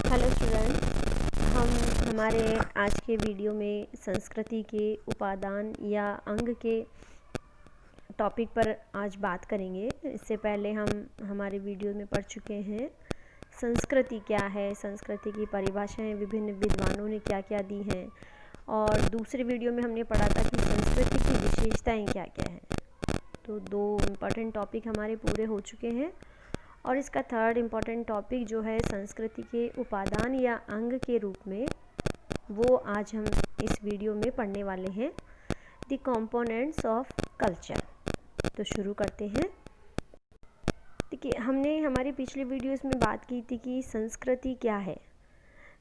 Hello student, हम हमारे आज के वीडियो में संस्कृति के उपादान या अंग के टॉपिक पर आज बात करेंगे। इससे पहले हम हमारे वीडियो में पढ़ चुके हैं संस्कृति क्या है, संस्कृति की परिभाषाएं विभिन्न विद्वानों ने क्या क्या दी हैं, और दूसरे वीडियो में हमने पढ़ा था कि संस्कृति की विशेषताएं क्या क्या हैं। तो दो इम्पॉर्टेंट टॉपिक हमारे पूरे हो चुके हैं और इसका थर्ड इम्पॉर्टेंट टॉपिक जो है संस्कृति के उपादान या अंग के रूप में, वो आज हम इस वीडियो में पढ़ने वाले हैं, द कंपोनेंट्स ऑफ कल्चर। तो शुरू करते हैं। देखिए, हमने हमारी पिछली वीडियोस में बात की थी कि संस्कृति क्या है।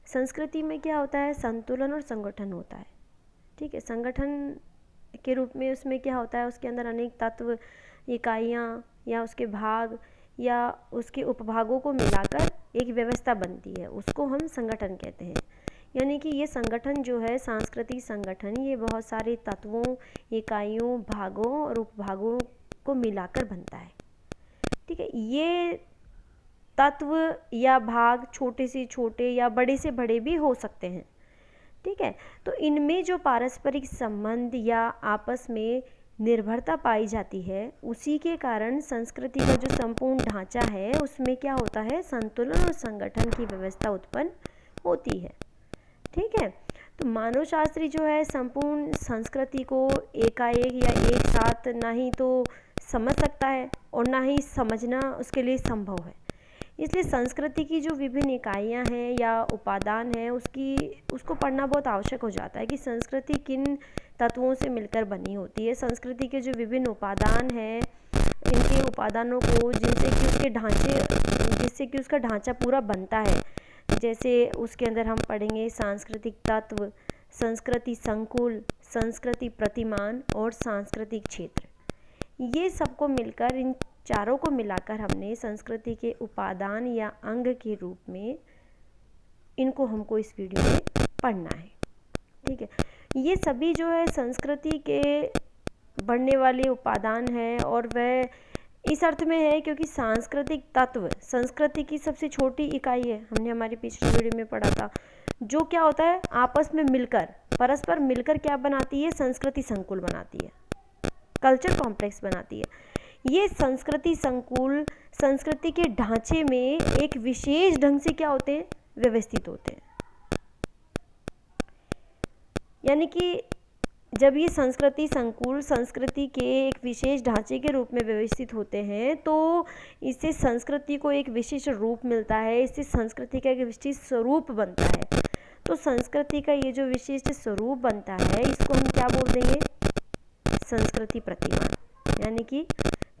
संस्कृति में क्या होता है, संतुलन और संगठन होता है। ठीक है, संगठन के रूप में उसमें क्या होता है, उसके अंदर अनेक तत्व, इकाइयाँ या उसके भाग या उसके उपभागों को मिलाकर एक व्यवस्था बनती है, उसको हम संगठन कहते हैं। यानी कि ये संगठन जो है, सांस्कृतिक संगठन, ये बहुत सारे तत्वों, इकाइयों, भागों और उपभागों को मिलाकर बनता है। ठीक है, ये तत्व या भाग छोटे से छोटे या बड़े से बड़े भी हो सकते हैं। ठीक है, तो इनमें जो पारस्परिक संबंध या आपस में निर्भरता पाई जाती है, उसी के कारण संस्कृति का जो संपूर्ण ढांचा है उसमें क्या होता है, संतुलन और संगठन की व्यवस्था उत्पन्न होती है। ठीक है, तो मानवशास्त्री जो है संपूर्ण संस्कृति को एकाएक या एक साथ ना ही तो समझ सकता है और ना ही समझना उसके लिए संभव है। इसलिए संस्कृति की जो विभिन्न इकाइयाँ हैं या उपादान हैं, उसको पढ़ना बहुत आवश्यक हो जाता है कि संस्कृति किन तत्वों से मिलकर बनी होती है। संस्कृति के जो विभिन्न उपादान हैं, इनके उपादानों को जिससे कि उसका ढांचा पूरा बनता है, जैसे उसके अंदर हम पढ़ेंगे सांस्कृतिक तत्व, संस्कृति संकुल, संस्कृति प्रतिमान और सांस्कृतिक क्षेत्र। ये सबको मिलकर, इन चारों को मिलाकर हमने संस्कृति के उपादान या अंग के रूप में इनको हमको इस वीडियो में पढ़ना है। ठीक है, ये सभी जो है संस्कृति के बढ़ने वाले उपादान हैं, और वह इस अर्थ में है क्योंकि सांस्कृतिक तत्व संस्कृति की सबसे छोटी इकाई है। हमने हमारी पिछली वीडियो में पढ़ा था, जो क्या होता है, आपस में मिलकर, परस्पर मिलकर क्या बनाती है, संस्कृति संकुल बनाती है, कल्चर कॉम्प्लेक्स बनाती है। ये संस्कृति संकुल संस्कृति के ढांचे में एक विशेष ढंग से क्या होते हैं, व्यवस्थित होते हैं। यानी कि जब ये संस्कृति संकुल संस्कृति के एक विशेष ढांचे के रूप में व्यवस्थित होते हैं, तो इससे संस्कृति को एक विशिष्ट रूप मिलता है, इससे संस्कृति का एक विशिष्ट स्वरूप बनता है। तो संस्कृति का ये जो विशिष्ट स्वरूप बनता है, इसको हम क्या बोल देंगे, संस्कृति प्रतिमान, यानी कि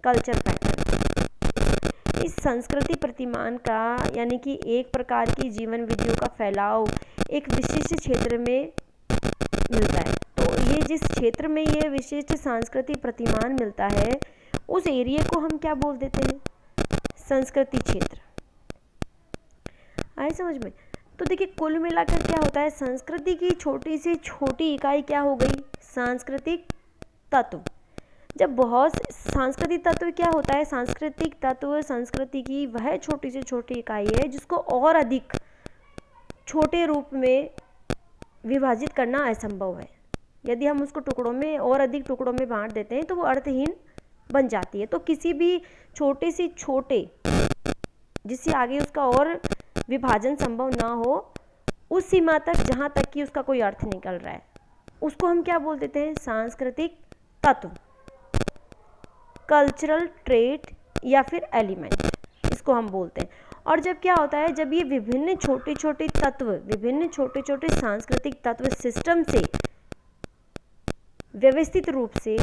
कल्चर पैटर्न। इस संस्कृति प्रतिमान का, यानी कि एक प्रकार की जीवन विधियों का फैलाव एक विशिष्ट क्षेत्र में मिलता है। तो ये जिस क्षेत्र में ये विशिष्ट सांस्कृतिक प्रतिमान मिलता है, उस एरिया को हम क्या बोल देते हैं, संस्कृति क्षेत्र। आए समझ में? तो देखिए, कुल मिलाकर क्या होता है, संस्कृति की छोटी से छोटी इकाई क्या हो गई, सांस्कृतिक तत्व। जब बहुत सांस्कृतिक तत्व क्या होता है, सांस्कृतिक तत्व संस्कृति की वह छोटी से छोटी इकाई है जिसको और अधिक छोटे रूप में विभाजित करना असंभव है। यदि हम उसको टुकड़ों में और अधिक टुकड़ों में बांट देते हैं तो वो अर्थहीन बन जाती है। तो किसी भी छोटे से छोटे, जिससे आगे उसका और विभाजन संभव ना हो, उस सीमा तक जहाँ तक कि उसका कोई अर्थ निकल रहा है, उसको हम क्या बोल देते हैं, सांस्कृतिक तत्व, कल्चरल ट्रेट या फिर एलिमेंट, इसको हम बोलते हैं। और जब क्या होता है, जब ये विभिन्न छोटे छोटे तत्व, विभिन्न छोटे छोटे सांस्कृतिक तत्व सिस्टम से व्यवस्थित रूप से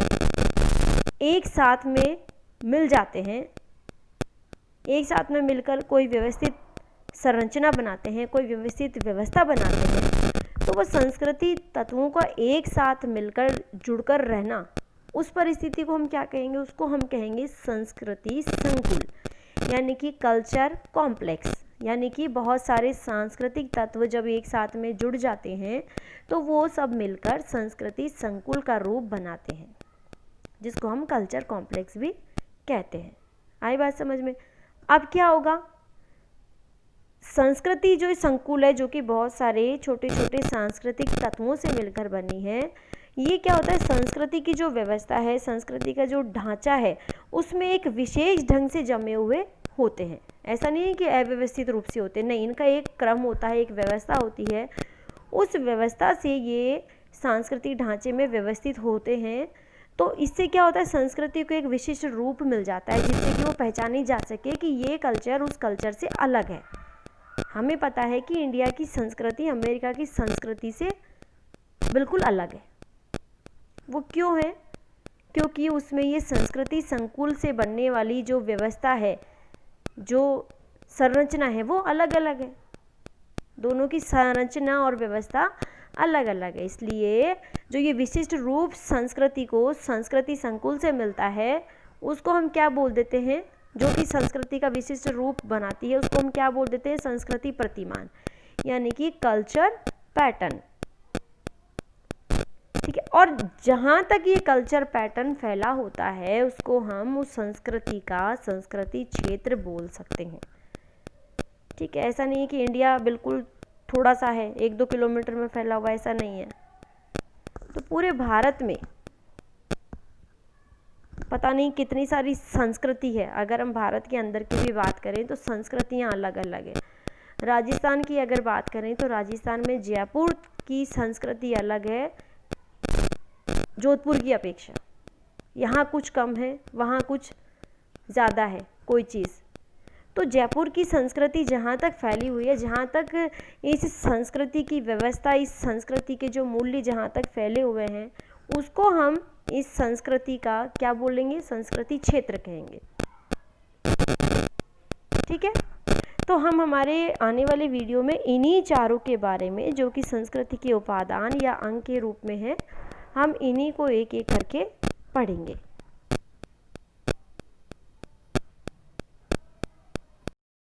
एक साथ में मिल जाते हैं, एक साथ में मिलकर कोई व्यवस्थित संरचना बनाते हैं, कोई व्यवस्थित व्यवस्था बनाते हैं, तो वह संस्कृति तत्वों का एक साथ मिलकर जुड़कर रहना, उस परिस्थिति को हम क्या कहेंगे, उसको हम कहेंगे संस्कृति संकुल, यानी कि कल्चर कॉम्प्लेक्स। यानी कि बहुत सारे सांस्कृतिक तत्व जब एक साथ में जुड़ जाते हैं तो वो सब मिलकर संस्कृति संकुल का रूप बनाते हैं, जिसको हम कल्चर कॉम्प्लेक्स भी कहते हैं। आई बात समझ में? अब क्या होगा, संस्कृति जो संकुल है, जो कि बहुत सारे छोटे छोटे सांस्कृतिक तत्वों से मिलकर बनी है, ये क्या होता है, संस्कृति की जो व्यवस्था है, संस्कृति का जो ढांचा है, उसमें एक विशेष ढंग से जमे हुए होते हैं। ऐसा नहीं है कि अव्यवस्थित रूप से होते, नहीं, इनका एक क्रम होता है, एक व्यवस्था होती है, उस व्यवस्था से ये सांस्कृतिक ढांचे में व्यवस्थित होते हैं। तो इससे क्या होता है, संस्कृति को एक विशिष्ट रूप मिल जाता है, जिससे कि वो पहचानी जा सके कि ये कल्चर उस कल्चर से अलग है। हमें पता है कि इंडिया की संस्कृति अमेरिका की संस्कृति से बिल्कुल अलग है। वो क्यों है? क्योंकि उसमें ये संस्कृति संकुल से बनने वाली जो व्यवस्था है, जो संरचना है, वो अलग अलग है। दोनों की संरचना और व्यवस्था अलग अलग है। इसलिए जो ये विशिष्ट रूप संस्कृति को संस्कृति संकुल से मिलता है, उसको हम क्या बोल देते हैं, जो कि संस्कृति का विशिष्ट रूप बनाती है, उसको हम क्या बोल देते हैं, संस्कृति प्रतिमान, यानी कि कल्चर पैटर्न। ठीक है। और जहाँ तक ये कल्चर पैटर्न फैला होता है, उसको हम उस संस्कृति का संस्कृति क्षेत्र बोल सकते हैं। ठीक है। ऐसा नहीं है कि इंडिया बिल्कुल थोड़ा सा है, 1-2 किलोमीटर में फैला हुआ, ऐसा नहीं है। तो पूरे भारत में पता नहीं कितनी सारी संस्कृति है। अगर हम भारत के अंदर की भी बात करें तो संस्कृतियाँ अलग अलग है। राजस्थान की अगर बात करें तो राजस्थान में जयपुर की संस्कृति अलग है जोधपुर की अपेक्षा। यहाँ कुछ कम है, वहाँ कुछ ज़्यादा है कोई चीज़। तो जयपुर की संस्कृति जहाँ तक फैली हुई है, जहाँ तक इस संस्कृति की व्यवस्था, इस संस्कृति के जो मूल्य जहाँ तक फैले हुए हैं, उसको हम इस संस्कृति का क्या बोलेंगे, संस्कृति क्षेत्र कहेंगे। ठीक है। तो हम हमारे आने वाले वीडियो में इन्हीं चारों के बारे में, जो कि संस्कृति के उपादान या अंग के रूप में है, हम इन्हीं को एक एक करके पढ़ेंगे।